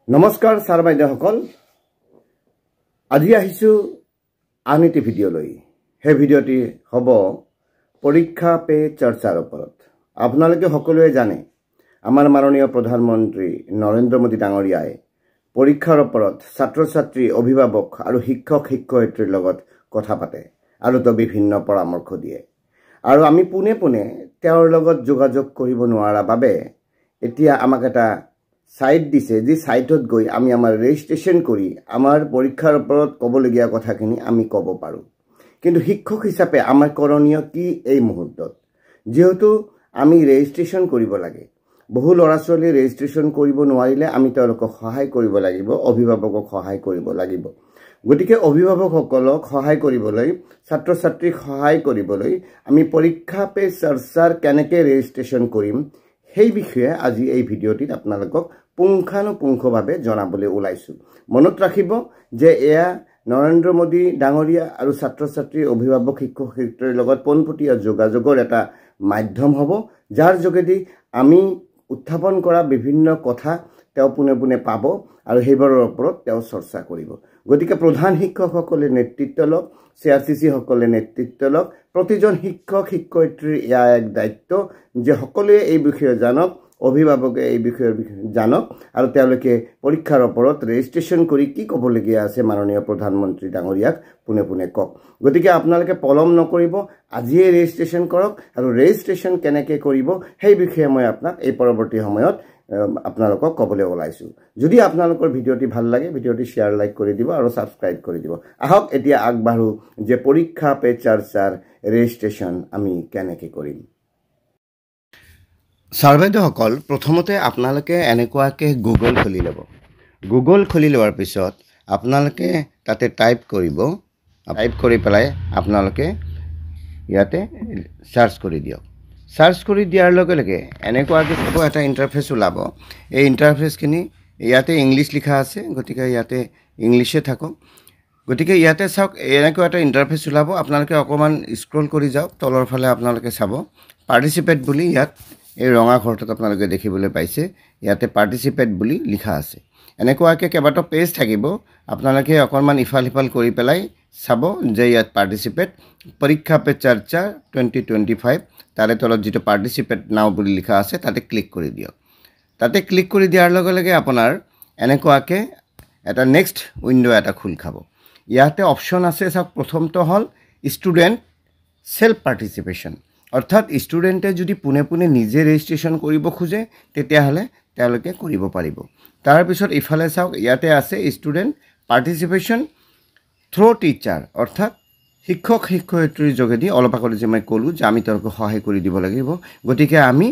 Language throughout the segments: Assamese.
নমস্কাৰ ছাৰ বাইদেউসকল আজি আহিছো আন এটি ভিডিঅ' লৈ হে ভিডিঅ'টি হ'ব পৰীক্ষা পে চৰ্চাৰ ওপৰত আপোনালোকে সকলোৱে জানে আমাৰ মাননীয় প্ৰধানমন্ত্ৰী নৰেন্দ্ৰ মোদী ডাঙৰীয়াই পৰীক্ষাৰ ওপৰত ছাত্ৰ ছাত্ৰী অভিভাৱক আৰু শিক্ষক শিক্ষয়িত্ৰীৰ লগত কথা পাতে আৰু তো বিভিন্ন পৰামৰ্শ দিয়ে আৰু আমি পুনে পুনে তেওঁৰ লগত যোগাযোগ কৰিব নোৱাৰা বাবে এতিয়া আমাক এটা সাইট দিছে যে সাইটত গৈ আমি আমাৰ ৰেজিষ্ট্ৰেচন কৰি আমাৰ পৰীক্ষাৰ ওপৰত ক'বলগীয়া কথাখিনি আমি ক'ব পাৰো কিন্তু শিক্ষক হিচাপে আমাৰ কৰণীয় কি এই মুহূৰ্তত যেহেতু আমি ৰেজিষ্ট্ৰেচন কৰিব লাগে বহু ল'ৰা ছোৱালী ৰেজিষ্ট্ৰেচন কৰিব নোৱাৰিলে আমি তেওঁলোকক সহায় কৰিব লাগিব অভিভাৱকক সহায় কৰিব লাগিব গতিকে অভিভাৱকসকলক সহায় কৰিবলৈ ছাত্ৰ ছাত্ৰীক সহায় কৰিবলৈ আমি পৰীক্ষা পে চৰ্চাৰ কেনেকৈ ৰেজিষ্ট্ৰেচন কৰিম সেই বিষয়ে আজি এই ভিডিঅ'টিত আপোনালোকক পুংখানুপুংখভাৱে জনাবলৈ ওলাইছো মনত ৰাখিব যে এয়া নৰেন্দ্ৰ মোদী ডাঙৰীয়া আৰু ছাত্ৰ ছাত্ৰী অভিভাৱক শিক্ষক শিক্ষয়িত্ৰীৰ লগত পোনপটীয়া যোগাযোগৰ এটা মাধ্যম হ'ব যাৰ যোগেদি আমি উত্থাপন কৰা বিভিন্ন কথা তেওঁ পুনে পুনে পাব আৰু সেইবোৰৰ ওপৰত তেওঁ চৰ্চা কৰিব গতিকে প্ৰধান শিক্ষকসকলে নেতৃত্ব লওক সিআৰসিসি সকলে নেতৃত্ব লওক প্ৰতিজন শিক্ষক শিক্ষয়িত্ৰীৰ এয়া এক দায়িত্ব যে সকলোৱে এই বিষয়ে জানক অভিভাৱকে এই বিষয়ে জানক আৰু তেওঁলোকে পৰীক্ষাৰ ওপৰত ৰেজিষ্ট্ৰেচন কৰি কি ক'বলগীয়া আছে মাননীয় প্ৰধানমন্ত্ৰী ডাঙৰীয়াক পুনে পুনে কওক গতিকে আপোনালোকে পলম নকৰিব আজিয়ে ৰেজিষ্ট্ৰেচন কৰক আৰু ৰেজিষ্ট্ৰেচন কেনেকৈ কৰিব সেই বিষয়ে মই আপোনাক এই পৰৱৰ্তী সময়ত আপোনালোকক ক'বলৈ ওলাইছো যদি আপোনালোকৰ ভিডিঅ'টি ভাল লাগে ভিডিঅ'টি শেয়াৰ লাইক কৰি দিব আৰু সাবস্ক্ৰাইব কৰি দিব আহক এতিয়া আগবাঢ়ো যে পৰীক্ষা পে চৰ্চাৰ ৰেজিষ্ট্ৰেচন আমি কেনেকৈ কৰিম ছাৰবেদসকল প্ৰথমতে আপোনালোকে এনেকুৱাকৈ গুগল খুলি ল'ব গুগল খুলি লোৱাৰ পিছত আপোনালোকে তাতে টাইপ কৰি পেলাই আপোনালোকে ইয়াতে সাৰ্চ কৰি দিয়ক সাৰ্চ কৰি দিয়াৰ লগে লগে এনেকুৱাকৈ এটা ইণ্টাৰফেচ ওলাব এই ইণ্টাৰফেচখিনি ইয়াতে ইংলিছ লিখা আছে গতিকে ইয়াতে ইংলিছে থাকক গতিকে ইয়াতে চাওক এনেকুৱা এটা ইণ্টাৰফেচ ওলাব আপোনালোকে অকণমান স্ক্ৰল কৰি যাওক তলৰ ফালে আপোনালোকে চাব পাৰ্টিচিপেট বুলি ইয়াত এই ৰঙা ঘৰটোত আপোনালোকে দেখিবলৈ পাইছে ইয়াতে পাৰ্টিচিপেট বুলি লিখা আছে এনেকুৱাকৈ কেইবাটাও পেজ থাকিব আপোনালোকে অকণমান ইফাল সিফাল কৰি পেলাই চাব যে ইয়াত পাৰ্টিচিপেট পৰীক্ষা পে চৰ্চা 2025 তাৰে তলত যেটো পাৰ্টিচিপেট নাও বুলি লিখা আছে তাতে ক্লিক কৰি দিয়ক তাতে ক্লিক কৰি দিয়াৰ লগে লগে আপোনাৰ এনেকুৱাকৈ এটা নেক্সট উইন্ডো এটা খুল খাব ইয়াতে অপচন আছে চাওক প্ৰথমটো হল ষ্টুডেন্ট সেলফ পাৰ্টিচিপেশন অৰ্থাৎ ষ্টুডেন্টে যদি পুনে পুনে নিজে ৰেজিষ্ট্ৰেচন কৰিব খোজে তেতিয়াহলে তেওঁলোকে কৰিব পাৰিব তাৰ পিছত ইফালে চাওক ইয়াতে আছে ষ্টুডেন্ট পাৰ্টিচিপেশন থ্ৰু টিচাৰ অৰ্থাৎ শিক্ষক শিক্ষয়িত্ৰীৰ যোগেদি অলপ আগতে যে মই ক'লো যে আমি তেওঁলোকক সহায় কৰি দিব লাগিব গতিকে আমি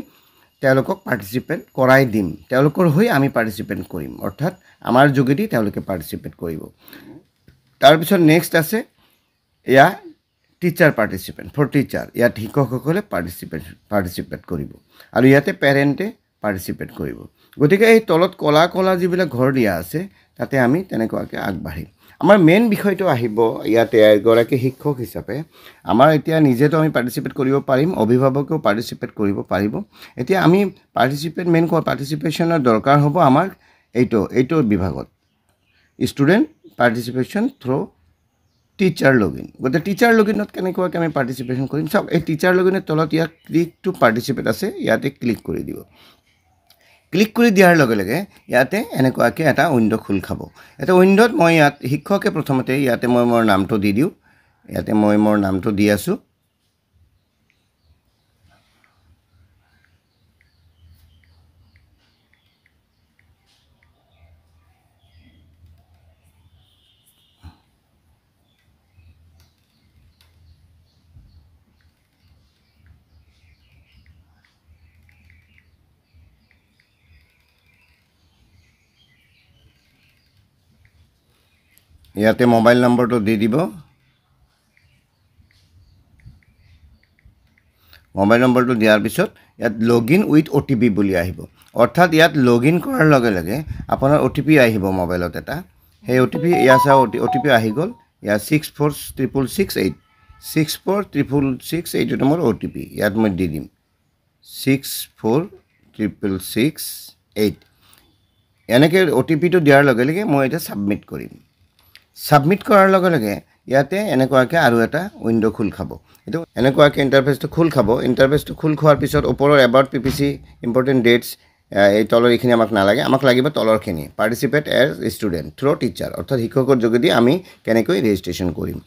তেওঁলোকক পাৰ্টিচিপেট কৰাই দিম তেওঁলোকৰ হৈ আমি পাৰ্টিচিপেট কৰিম অৰ্থাৎ আমাৰ যোগেদি তেওঁলোকে পাৰ্টিচিপেট কৰিব তাৰ পিছত নেক্সট আছে এয়া টিচাৰ পাৰ্টিচিপেট ফৰ টিচাৰ ইয়াত শিক্ষকসকলে পাৰ্টিচিপেট কৰিব আৰু ইয়াতে পেৰেণ্টে পাৰ্টিচিপেট কৰিব গতিকে এই তলত কলা কলা যিবিলাক ঘৰ দিয়া আছে তাতে আমি তেনেকুৱাকৈ আগবাঢ়িম আমাৰ মেইন বিষয়টো আহিব ইয়াতে এগৰাকী শিক্ষক হিচাপে আমাৰ এতিয়া নিজেতো আমি পাৰ্টিচিপেট কৰিব পাৰিম অভিভাৱকেও পাৰ্টিচিপেট কৰিব পাৰিব এতিয়া আমি পাৰ্টিচিপেট মেইন পাৰ্টিচিপেশনৰ দৰকাৰ হ'ব আমাৰ এইটো বিভাগত ষ্টুডেন্ট পাৰ্টিচিপেশন থ্ৰু টিচাৰ লগইন গতে টিচাৰ লগইনত কেনেকুৱাকৈ আমি পাৰ্টিচিপেশন কৰিম চাওক এই টিচাৰ লগইনৰ তলত ইয়াত ক্লিক টু পাৰ্টিচিপেট আছে ইয়াতে ক্লিক কৰি দিব ক্লিক কৰি দিয়াৰ লগে লগে ইয়াতে এনেকুৱাকৈ এটা উইন্ডো খুল খাব এটা উইন্ডোত মই ইয়াত শিক্ষকে প্ৰথমতে ইয়াতে মই মোৰ নামটো দি দিও ইয়াতে মই মোৰ নামটো দি আছো ইয়াতে মোবাইল নম্বৰটো দি দিব মোবাইল নম্বৰটো দিয়াৰ পিছত ইয়াত লগইন উইথ ওটিপি বুলি আহিব অৰ্থাৎ ইয়াত লগইন কৰাৰ লগে লগে আপোনাৰ ওটিপি আহিব মোবাইলত এটা সেই ওটিপি ইয়াছা ওটিপি আহি গল ইয়া 64668 64668 এইটো মোৰ ওটিপি ইয়াত মই দি দিম 64668 এনেকৈ OTP-টো দিয়াৰ লগে লগে মই এটা ছাবমিট কৰিম। ছাবমিট কৰাৰ লগে লগে ইয়াতে এনেকুৱাকৈ আৰু এটা উইণ্ড' খোল খাব। এইটো এনেকুৱাকৈ ইণ্টাৰফেচটো খোল খাব। ইণ্টাৰফেচটো খোল খোৱাৰ পিছত ওপৰৰ এবাউট PPC ইম্পৰ্টেণ্ট ডেটছ এই তলৰ এইখিনি আমাক নালাগে, আমাক লাগিব তলৰখিনি participate as student through teacher, অৰ্থাৎ শিক্ষকৰ যোগেদি আমি কেনেকৈ ৰেজিষ্ট্ৰেশ্যন কৰিম।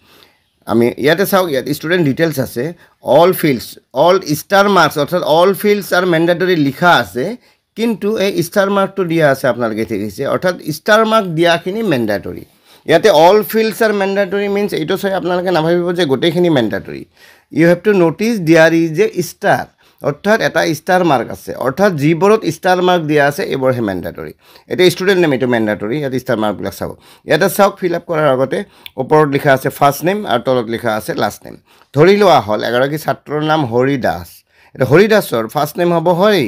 আমি ইয়াতে চাওক, ইয়াত ষ্টুডেণ্ট ডিটেইলছ আছে, all fields, all star marks, অৰ্থাৎ অল ফিল্ডছ আৰু মেণ্ডেটৰী লিখা আছে, কিন্তু এই ষ্টাৰ মাৰ্কটো দিয়া আছে আপোনালোকে দেখিছে, অৰ্থাৎ ষ্টাৰ মাৰ্ক দিয়াখিনি মেণ্ডেটৰী। ইয়াতে অল ফিল্ডছ আৰু মেণ্ডেটৰী মিনছ এইটো চাই আপোনালোকে নাভাবিব যে গোটেইখিনি mandatory. You have to notice there is a star, অৰ্থাৎ এটা ষ্টাৰ মাৰ্ক আছে, অৰ্থাৎ যিবোৰত ষ্টাৰ মাৰ্ক দিয়া আছে এইবোৰহে মেণ্ডেটৰী। এতিয়া ষ্টুডেণ্ট নেম এইটো মেণ্ডেটৰী, ইয়াতে ষ্টাৰ মাৰ্কবিলাক চাব। ইয়াতে চাওক, ফিল আপ কৰাৰ আগতে ওপৰত লিখা আছে ফাৰ্ষ্ট নেম আৰু তলত লিখা আছে লাষ্ট নেম। ধৰি লোৱা হ'ল এগৰাকী ছাত্ৰৰ নাম হৰি দাস, এতিয়া হৰি দাসৰ ফাৰ্ষ্ট নেম হ'ব হৰি,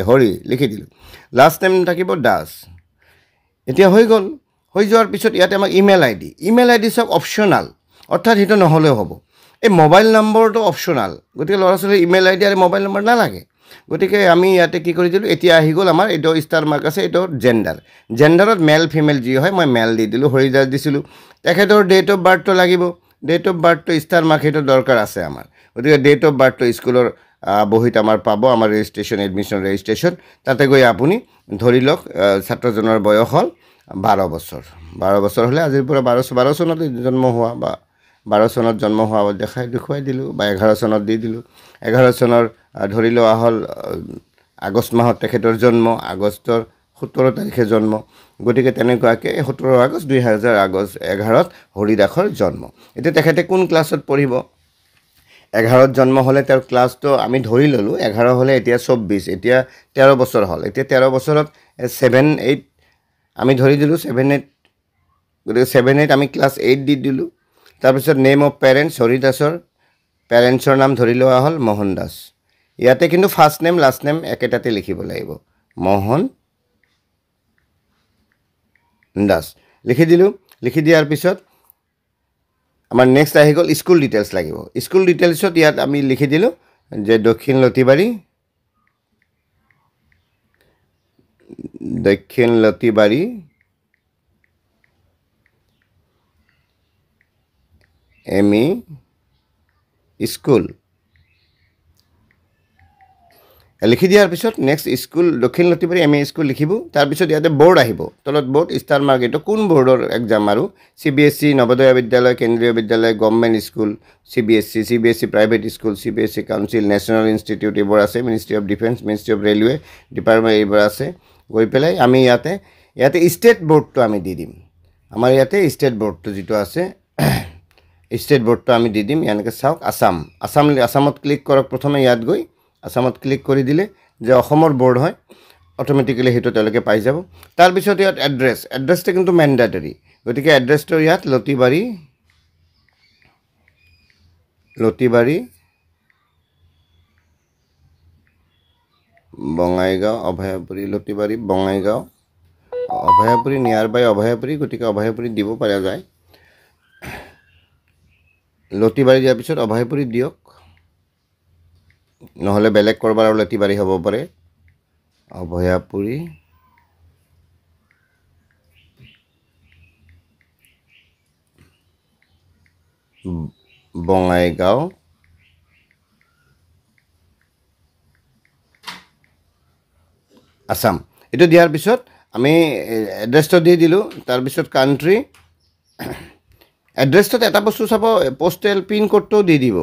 হৰি লিখি দিলোঁ, লাষ্ট নেম থাকিব দাস। এতিয়া হৈ গ'ল। হৈ যোৱাৰ পিছত ইয়াতে আমাক ইমেইল আইডি চাওক অপশ্যনাল, অৰ্থাৎ সেইটো নহ'লেও হ'ব। এই মোবাইল নম্বৰটো অপশ্যনাল, গতিকে ল'ৰা ছোৱালীৰ ইমেইল আইডি আৰু মোবাইল নম্বৰ নালাগে। গতিকে আমি ইয়াতে কি কৰি দিলোঁ, এতিয়া আহি গ'ল আমাৰ এইটো ষ্টাৰ মাৰ্ক আছে, এইটো জেণ্ডাৰত মেল ফিমেল যি হয় মই মেল দি দিলোঁ, হৰিদাস দিছিলোঁ। তেখেতৰ ডেট অফ বাৰ্থটো লাগিব, ডেট অফ বাৰ্থটো ষ্টাৰ মাৰ্ক সেইটো দৰকাৰ আছে আমাৰ। গতিকে ডেট অফ বাৰ্থটো স্কুলৰ বহীত আমাৰ পাব, আমাৰ ৰেজিষ্ট্ৰেশ্যন এডমিশ্যন ৰেজিষ্ট্ৰেশ্যন, তাতে গৈ আপুনি ধৰি লওক ছাত্ৰজনৰ বয়স হ'ল 12 বছৰ। 12 বছৰ হ'লে আজিৰ পৰা 12 চনত জন্ম হোৱা বা 12 চনত জন্ম হোৱা দেখুৱাই দিলোঁ, বা 11 চনত দি দিলোঁ। 11 চনৰ ধৰি লোৱা হ'ল আগষ্ট মাহত তেখেতৰ জন্ম, আগষ্টৰ 17 তাৰিখে জন্ম, গতিকে তেনেকুৱাকৈ 17 আগষ্ট 2011ত হৰি দাসৰ জন্ম। এতিয়া তেখেতে কোন ক্লাছত পঢ়িব? 11ত জন্ম হ'লে তেওঁৰ ক্লাছটো আমি ধৰি ল'লোঁ, 11 হ'লে এতিয়া 24, এতিয়া 13 বছৰ হ'ল। এতিয়া 13 বছৰত 7, 8 আমি ধৰি দিলোঁ, 7, 8, গতিকে 7, 8 আমি ক্লাছ 8 দি দিলোঁ। তাৰপিছত নেম অফ পেৰেণ্টছ, হৰি দাসৰ পেৰেণ্টছৰ নাম ধৰি লোৱা হ'ল মোহন দাস। ইয়াতে কিন্তু ফাৰ্ষ্ট নেম লাষ্ট নেম একেটাতে লিখিব লাগিব, মোহন দাস লিখি দিলোঁ। লিখি দিয়াৰ পিছত আমাৰ নেক্সট আহি গ'ল স্কুল ডিটেইলছ লাগিব। স্কুল ডিটেইলছত ইয়াত আমি লিখি দিলোঁ যে দক্ষিণ লতিবাৰী ME স্কুল লিখি দিয়াৰ পিছত নেক্সট স্কুল দক্ষিণ লতিবাৰী ME স্কুল লিখিব। তাৰপিছত ইয়াতে বৰ্ড আহিব, তলত বৰ্ড ষ্টাৰ মাৰ্ক, এইটো কোন বৰ্ডৰ এক্সাম আৰু CBSE নৱোদয় বিদ্যালয়, কেন্দ্ৰীয় বিদ্যালয়, government school, CBSE private school, CBSE council, national institute এইবোৰ আছে, ministry of defence, ministry of railway department এইবোৰ আছে। গৈ পেলাই আমি ইয়াতে ষ্টেট বৰ্ডটো আমি দি দিম। আমাৰ ইয়াতে ষ্টেট বৰ্ডটো যিটো আছে ষ্টেট বৰ্ডটো আমি দি দিম। এনেকৈ চাওক আসামত ক্লিক কৰক। প্ৰথমে ইয়াত গৈ আসামত ক্লিক কৰি দিলে যে অসমৰ বৰ্ড হয়, অট'মেটিকেলি সেইটো তেওঁলোকে পাই যাব। তাৰপিছত ইয়াত এড্ৰেছটো কিন্তু মেণ্ডেটৰী, গতিকে এড্ৰেছটো ইয়াত লতিবাৰী বঙাইগাঁও অভয়াপুৰী, লতিবাৰী বঙাইগাঁও অভয়াপুৰী, নিয়াৰ বাই অভয়াপুৰী, গতিকে অভয়াপুৰী দিব পৰা যায়। লতিবাৰী দিয়াৰ পিছত অভয়াপুৰী দিয়ক, নহ'লে বেলেগ ক'ৰবাৰ আৰু লতিবাৰী হ'ব পাৰে। অভয়াপুৰী বঙাইগাঁও আসাম। এইটো দিয়াৰ পিছত আমি এড্ৰেছটো দি দিলোঁ। তাৰপিছত কাণ্ট্ৰি এড্ৰেছটোত এটা বস্তু চাব, পোষ্টেল পিনক'ডটো দি দিব।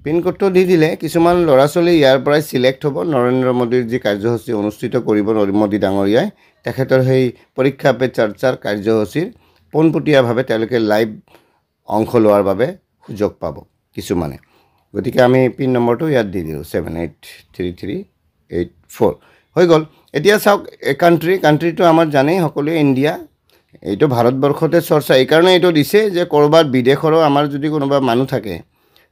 পিনক'ডটো দি দিলে কিছুমান ল'ৰা ছোৱালী ইয়াৰ পৰাই ছিলেক্ট হ'ব। নৰেন্দ্ৰ মোদীৰ যি কাৰ্যসূচী অনুষ্ঠিত কৰিব মোদী ডাঙৰীয়াই, তেখেতৰ সেই পৰীক্ষা পে চৰ্চাৰ কাৰ্যসূচীৰ পোনপটীয়াভাৱে তেওঁলোকে লাইভ অংশ লোৱাৰ বাবে সুযোগ পাব কিছুমানে। গতিকে আমি পিন নম্বৰটো ইয়াত দি দিলোঁ 783384 হৈ গ'ল। এতিয়া চাওক কাণ্ট্ৰিটো আমাৰ জানেই সকলোৱে ইণ্ডিয়া, এইটো ভাৰতবৰ্ষতে চৰ্চা। এইকাৰণে এইটো দিছে যে ক'ৰবাত বিদেশৰো আমাৰ যদি কোনোবা মানুহ থাকে,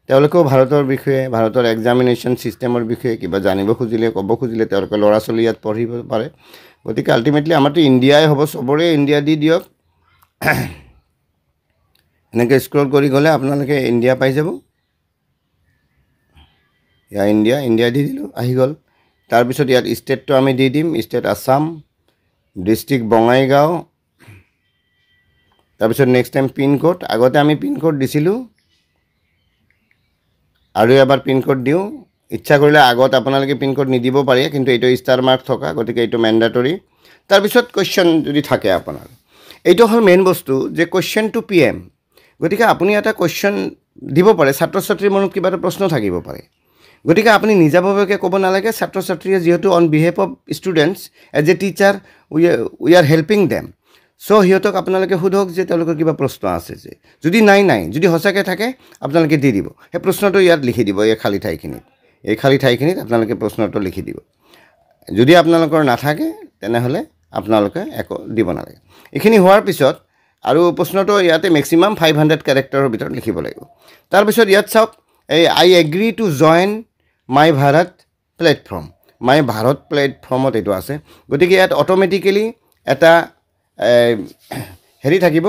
তেওঁলোকেও ভাৰতৰ বিষয়ে, ভাৰতৰ এক্সামিনেশ্যন ছিষ্টেমৰ বিষয়ে কিবা জানিব খুজিলে, ক'ব খুজিলে, তেওঁলোকে ল'ৰা ছোৱালী ইয়াত পঢ়িব পাৰে। গতিকে আল্টিমেটলি আমাৰতো ইণ্ডিয়াই হ'ব, চবৰে ইণ্ডিয়া দি দিয়ক। এনেকৈ স্ক্ৰল কৰি গ'লে আপোনালোকে ইণ্ডিয়া পাই যাব। ইণ্ডিয়া দি দিলোঁ, আহি গ'ল। তাৰপিছত ইয়াত ষ্টেটটো আমি দি দিম, ষ্টেট আসাম, ডিষ্ট্ৰিক্ট বঙাইগাঁও তাৰপিছত নেক্সট টাইম পিনক'ড আগতে আমি পিনক'ড দিছিলোঁ আৰু এবাৰ পিনক'ড দিওঁ ইচ্ছা কৰিলে আগত আপোনালোকে পিনক'ড নিদিব পাৰে কিন্তু এইটো ষ্টাৰ মাৰ্ক থকা গতিকে এইটো মেণ্ডাটৰী তাৰপিছত কুৱেশ্যন যদি থাকে আপোনাৰ এইটো হ'ল মেইন বস্তু যে কুৱেশ্যন টু PM গতিকে আপুনি এটা কুৱেশ্যন দিব পাৰে ছাত্ৰ ছাত্ৰীৰ মনত কিবা এটা প্ৰশ্ন থাকিব পাৰে গতিকে আপুনি নিজাববীয়াকৈ ক'ব নালাগে ছাত্ৰ ছাত্ৰীয়ে যিহেতু on behalf of students as a teacher we are helping them so' সিহঁতক আপোনালোকে সোধক যে তেওঁলোকৰ কিবা প্ৰশ্ন আছে যে যদি নাই যদি সঁচাকৈ থাকে আপোনালোকে দি দিব সেই প্ৰশ্নটো ইয়াত লিখি দিব এই খালী ঠাইখিনিত আপোনালোকে প্ৰশ্নটো লিখি দিব যদি আপোনালোকৰ নাথাকে তেনেহ'লে আপোনালোকে একো দিব নালাগে এইখিনি হোৱাৰ পিছত আৰু প্ৰশ্নটো ইয়াতে মেক্সিমাম 500 কেৰেক্টাৰৰ ভিতৰত লিখিব লাগিব তাৰপিছত ইয়াত চাওক এই আই এগ্ৰি টু জইন মাই ভাৰত প্লেটফৰ্মত এইটো আছে গতিকে ইয়াত অট'মেটিকেলি এটা হেৰি থাকিব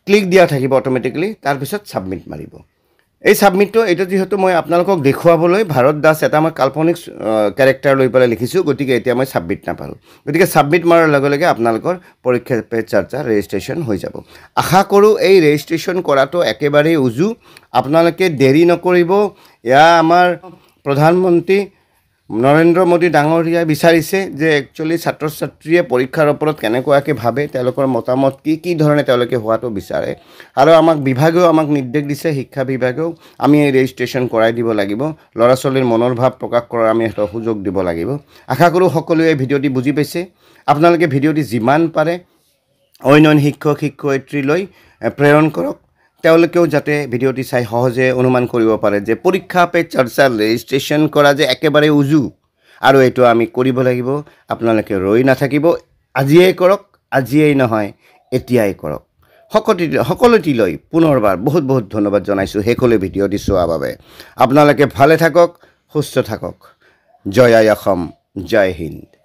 ক্লিক দিয়া থাকিব অট'মেটিকেলি তাৰপিছত ছাবমিট মাৰিব এই ছাবমিটটো এইটো যিহেতু মই আপোনালোকক দেখুৱাবলৈ ভাৰত দাস এটা মই কাল্পনিক কেৰেক্টাৰ লৈ পেলাই লিখিছোঁ গতিকে এতিয়া মই ছাবমিট নাপালোঁ গতিকে ছাবমিট মাৰাৰ লগে লগে আপোনালোকৰ পৰীক্ষা পে চৰ্চা ৰেজিষ্ট্ৰেশ্যন হৈ যাব আশা কৰোঁ এই ৰেজিষ্ট্ৰেশ্যন কৰাটো একেবাৰেই উজু আপোনালোকে দেৰি নকৰিব এয়া আমাৰ প্ৰধানমন্ত্ৰী নৰেন্দ্ৰ মোদী ডাঙৰীয়াই বিচাৰিছে যে একচুৱেলি ছাত্ৰ ছাত্ৰীয়ে পৰীক্ষাৰ ওপৰত কেনেকুৱাকৈ ভাবে তেওঁলোকৰ মতামত কি ধৰণে তেওঁলোকে হোৱাটো বিচাৰে আৰু বিভাগেও আমাক নিৰ্দেশ দিছে শিক্ষা বিভাগেও আমি এই ৰেজিষ্ট্ৰেশ্যন কৰাই দিব লাগিব ল'ৰা ছোৱালীৰ মনৰ ভাৱ প্ৰকাশ কৰাৰ আমি এটা সুযোগ দিব লাগিব আশা কৰোঁ সকলোৱে এই ভিডিঅ'টি বুজি পাইছে আপোনালোকে ভিডিঅ'টি যিমান পাৰে অন্য শিক্ষক শিক্ষয়িত্ৰীলৈ প্ৰেৰণ কৰক তেওঁলোকেও যাতে ভিডিঅ'টি চাই সহজে অনুমান কৰিব পাৰে যে পৰীক্ষা পে চৰ্চা ৰেজিষ্ট্ৰেশ্যন কৰা যে একেবাৰে উজু আৰু এইটো আমি কৰিব লাগিব আপোনালোকে ৰৈ নাথাকিব আজিয়েই কৰক আজিয়েই নহয় এতিয়াই কৰক সকলোটিলৈ পুনৰবাৰ বহুত বহুত ধন্যবাদ জনাইছোঁ শেষলৈ ভিডিঅ'টি চোৱাৰ বাবে আপোনালোকে ভালে থাকক সুস্থ থাকক জয় আই অসম জয় হিন্দ